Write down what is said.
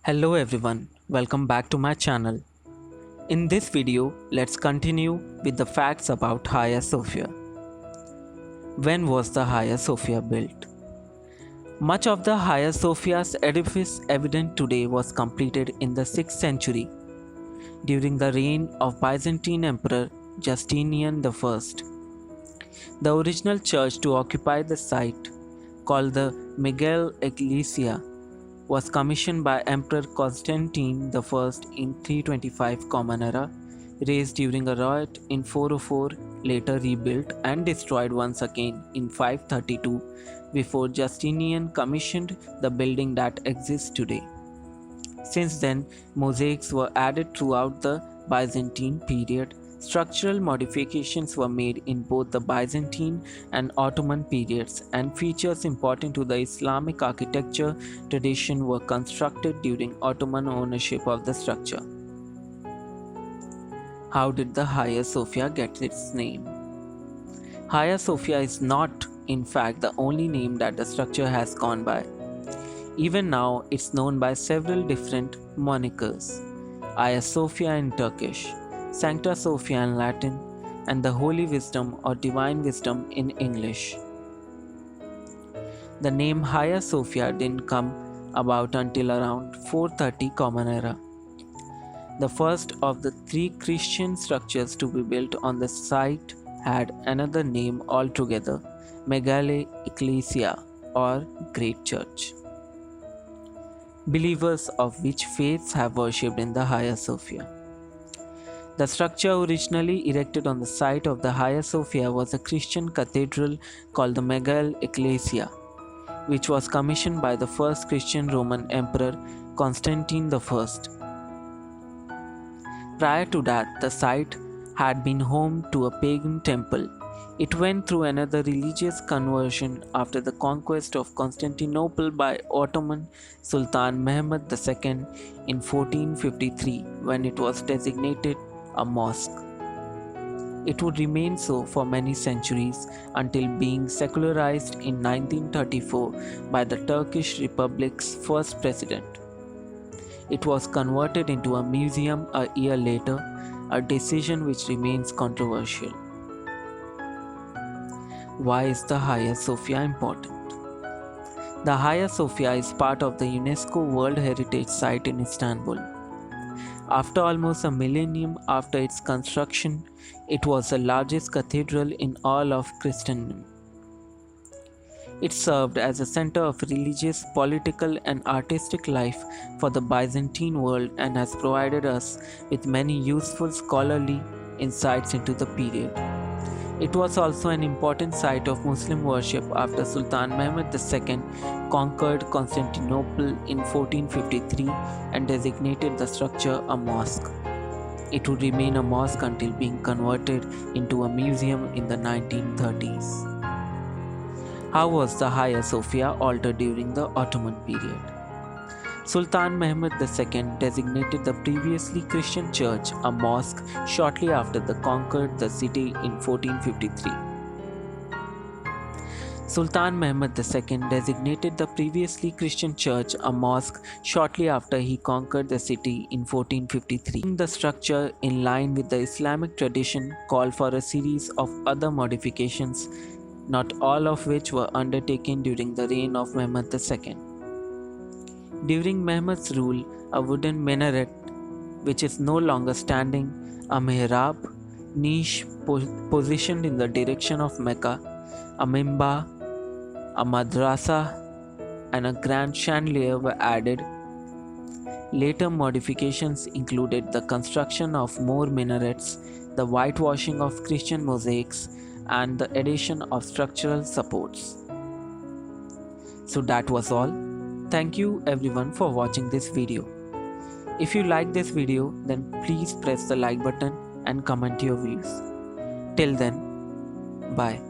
Hello everyone, welcome back to my channel. In this video, let's continue with the facts about Hagia Sophia. When was the Hagia Sophia built? Much of the Hagia Sophia's edifice evident today was completed in the 6th century during the reign of Byzantine Emperor Justinian I. The original church to occupy the site, called the Megale Ecclesia, was commissioned by Emperor Constantine I in 325 Common Era, raised during a riot in 404, later rebuilt and destroyed once again in 532 before Justinian commissioned the building that exists today. Since then, mosaics were added throughout the Byzantine period. Structural modifications were made in both the Byzantine and Ottoman periods, and features important to the Islamic architecture tradition were constructed during Ottoman ownership of the structure. How did the Hagia Sophia get its name? Hagia Sophia is not, in fact, the only name that the structure has gone by. Even now, it's known by several different monikers: Hagia Sophia in Turkish, Sancta Sophia in Latin, and the Holy Wisdom or Divine Wisdom in English. The name Hagia Sophia didn't come about until around 430 Common Era. The first of the three Christian structures to be built on the site had another name altogether: Megale Ecclesia or Great Church. Believers of which faiths have worshipped in the Hagia Sophia. The structure originally erected on the site of the Hagia Sophia was a Christian cathedral called the Megale Ecclesia, which was commissioned by the first Christian Roman Emperor Constantine I. Prior to that, the site had been home to a pagan temple. It went through another religious conversion after the conquest of Constantinople by Ottoman Sultan Mehmed II in 1453, when it was designated a mosque. It would remain so for many centuries until being secularized in 1934 by the Turkish Republic's first president. It was converted into a museum a year later, a decision which remains controversial. Why is the Hagia Sophia important? The Hagia Sophia is part of the UNESCO World Heritage Site in Istanbul. After almost a millennium after its construction, it was the largest cathedral in all of Christendom. It served as a center of religious, political, and artistic life for the Byzantine world and has provided us with many useful scholarly insights into the period. It was also an important site of Muslim worship after Sultan Mehmed II conquered Constantinople in 1453 and designated the structure a mosque. It would remain a mosque until being converted into a museum in the 1930s. How was the Hagia Sophia altered during the Ottoman period? Sultan Mehmed II designated the previously Christian church a mosque shortly after they conquered the city in 1453. Sultan Mehmed II designated the previously Christian church a mosque shortly after he conquered the city in 1453. The structure, in line with the Islamic tradition, called for a series of other modifications, not all of which were undertaken during the reign of Mehmed II. During Mehmed's rule, a wooden minaret, which is no longer standing, a mihrab, niche positioned in the direction of Mecca, a minbar, a madrasa, and a grand chandelier were added. Later modifications included the construction of more minarets, the whitewashing of Christian mosaics, and the addition of structural supports. So that was all. Thank you everyone for watching this video. If you like this video, then please press the like button and comment your views. Till then, bye.